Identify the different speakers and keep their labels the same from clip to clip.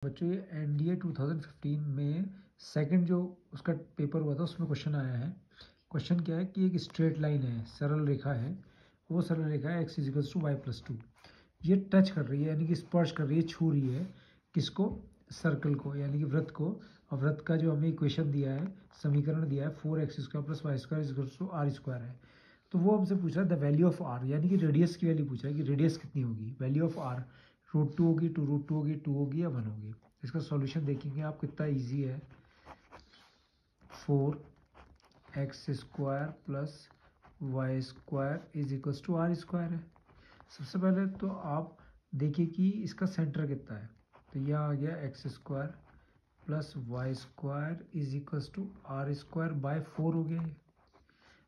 Speaker 1: बच्चों ये एनडीए 2015 में सेकंड जो उसका पेपर हुआ था उसमें क्वेश्चन आया है। क्वेश्चन क्या है कि एक स्ट्रेट लाइन है, सरल रेखा है, वो सरल रेखा है x equals to y plus two. ये टच कर रही है यानी कि स्पर्श कर रही है, छू रही है किसको, सर्कल को यानी कि वृत्त को। और वृत्त का जो हमें इक्वेशन दिया है, समीकरण दिया है 4x² plus y square equals to r square है। तो वो हमसे पूछा है द वैल्यू ऑफ आर यानी कि रेडियस की वैल्यू पूछा है कि रेडियस कितनी होगी। वैल्यू ऑफ आर √2 होगी, 2√2 होगी, 2 होगी या 1 होगी। इसका सॉल्यूशन देखेंगे आप कितना इजी है। 4x² plus y square is equals to r square है। सबसे पहले तो आप देखिए कि इसका सेंटर कितना है। तो यह आ गया x² plus y square is equals to r square by 4 हो गया।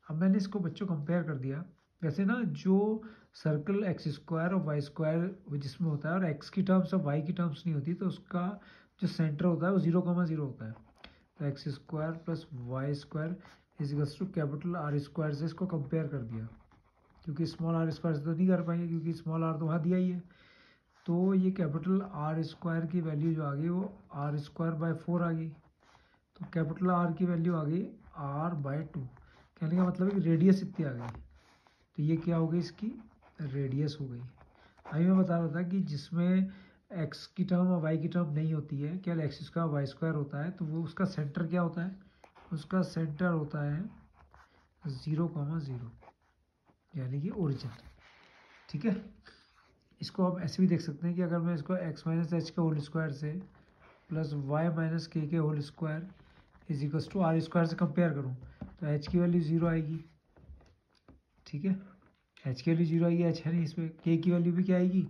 Speaker 1: अब मैंने इसको बच्चों कंपेयर कर दिया। वैसे ना जो सर्कल x² और वाई स्क्वायर जिसमें होता है और x की टर्म्स और y की टर्म्स नहीं होती, तो उसका जो सेंटर होता है वो 0,0 होता है। तो x² plus y square equals to capital r square से इसको कंपेयर कर दिया, क्योंकि स्मॉल आर स्क्वायर से तो नहीं कर पाएंगे क्योंकि स्मॉल आर तो वहाँ दिया ही है। तो ये कैपिटल आर स्क्वायर की वैल्यू जो आ गई वो r² बाय 4 आ गई। तो कैपिटल आर की वैल्यू आ गई r/2। कहने का मतलब है कि रेडियस इतनी आ गई। तो ये क्या हो गई, इसकी रेडियस हो गई। अभी मैं बता रहा था कि जिसमें x की टर्म और y की टर्म नहीं होती है, केवल x² वाई स्क्वायर होता है, तो वो उसका सेंटर क्या होता है, उसका सेंटर होता है 0,0 यानी कि ओरिजिन। ठीक है, इसको आप ऐसे भी देख सकते हैं कि अगर मैं इसको x माइनस एच के होल स्क्वायर से plus y minus k whole square is equals to r square से कंपेयर करूँ तो h की वैल्यू 0 आएगी। ठीक है, h की वैल्यू 0 आएगी, h है नहीं इसमें, k की वैल्यू भी क्या आएगी,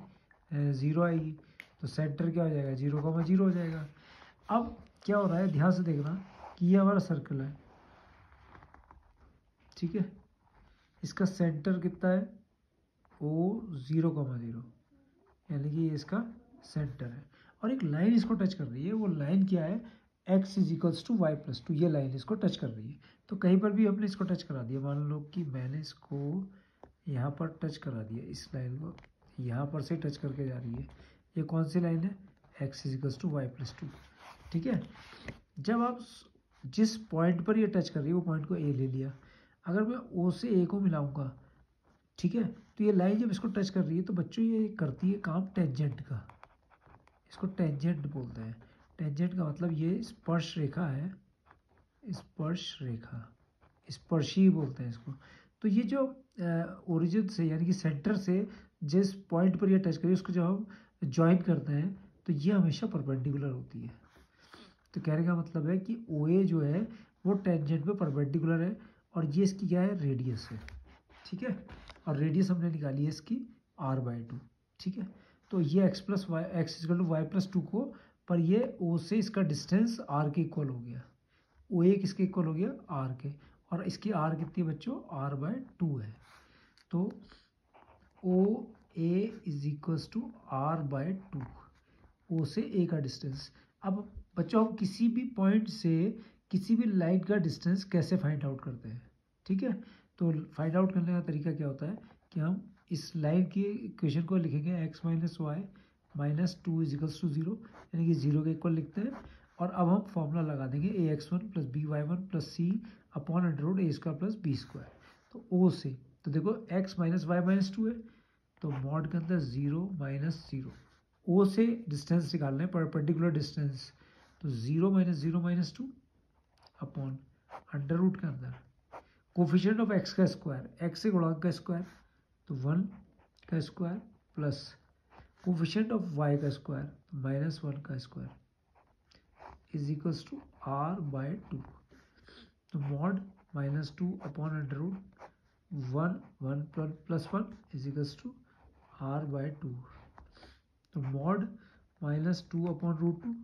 Speaker 1: 0 आएगी। तो सेंटर क्या हो जाएगा, 0,0 हो जाएगा। अब क्या हो रहा है, ध्यान से देखना कि ये हमारा सर्कल है। ठीक है, इसका सेंटर कितना है, ओ 0,0 यानी कि ये इसका सेंटर है। और एक लाइन इसको टच कर रही है, वो लाइन क्या है, x is equals to y plus two. ये लाइन इसको टच कर रही है। तो कहीं पर भी हमने इसको टच करा दिया, मान लो कि मैंने इसको यहाँ पर टच करा दिया, इस लाइन को यहाँ पर से टच करके जा रही है। ये कौन सी लाइन है, x is equals to y plus two. ठीक है, जब आप जिस पॉइंट पर ये टच कर रही है वो पॉइंट को a ले लिया। अगर मैं o से a को मिलाऊंगा, ठीक है, तो ये लाइन जब इसको टच कर रही है तो बच्चों ये करती है काम टेंजेंट का। इसको टेंजेंट बोलते हैं। टेंजेंट का मतलब ये स्पर्श रेखा है, स्पर्श रेखा, स्पर्शी बोलते हैं इसको। तो ये जो ओरिजिन से यानी कि सेंटर से जिस पॉइंट पर ये टच करिए उसको जब हम ज्वाइन करते हैं तो ये हमेशा परपेंडिकुलर होती है। तो कहने का मतलब है कि ओ ए जो है वो टेंजेंट पे परपेंडिकुलर है और ये इसकी क्या है, रेडियस है। ठीक है, और रेडियस हमने निकाली है इसकी r/2। ठीक है, तो ये x plus y x equal to y plus two को, पर ये o से इसका डिस्टेंस r के इक्वल हो गया। ओ ए किसके इक्वल हो गया, r के, और इसकी r कितनी है बच्चों, r/2 है। तो ओ ए इज इक्वल्स टू r/2, ओ से ए का डिस्टेंस। अब बच्चों हम किसी भी पॉइंट से किसी भी लाइन का डिस्टेंस कैसे फाइंड आउट करते हैं। ठीक है, तो फाइंड आउट करने का तरीका क्या होता है कि हम इस लाइन की इक्वेशन को लिखेंगे x minus y minus 2 is equals to 0 यानी कि 0 के इक्वल लिखते हैं। और अब हम फॉर्मूला लगा देंगे ax1 plus by1 plus C upon under root a² plus b²। तो o से, तो देखो x माइनस वाई माइनस 2 है, तो मॉड के अंदर 0 माइनस 0, ओ से डिस्टेंस निकालना है, परपेंडिकुलर डिस्टेंस। तो 0 minus 0 minus 2 upon under root के अंदर कोफिशिएंट ऑफ x का स्क्वायर, x से गुणा का स्क्वायर तो 1 का square plus coefficient of y का स्क्वायर माइनस 1 का square is equals to r/2। तो mod minus 2 upon under root 1 plus 1 is equals to r/2। तो mod minus 2 upon √2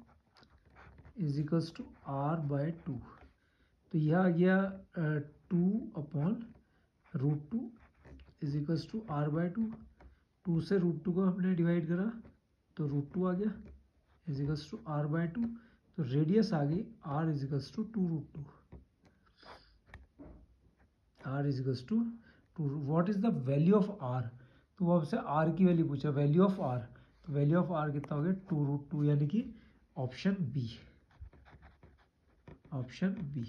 Speaker 1: is equals to r/2। तो यह आ गया 2 upon √2 is equals to r/2। 2 से √2 को हमने डिवाइड करा तो √2 आ गया इज इक्वल्स टू r/2। तो रेडियस आ गई r is equals to 2√2। r is equals to 2। What is the value of r, तो वो हमसे r की वैल्यू पूछा, वैल्यू ऑफ r। तो वैल्यू ऑफ r कितना हो गया, 2√2 यानी कि ऑप्शन बी, ऑप्शन बी।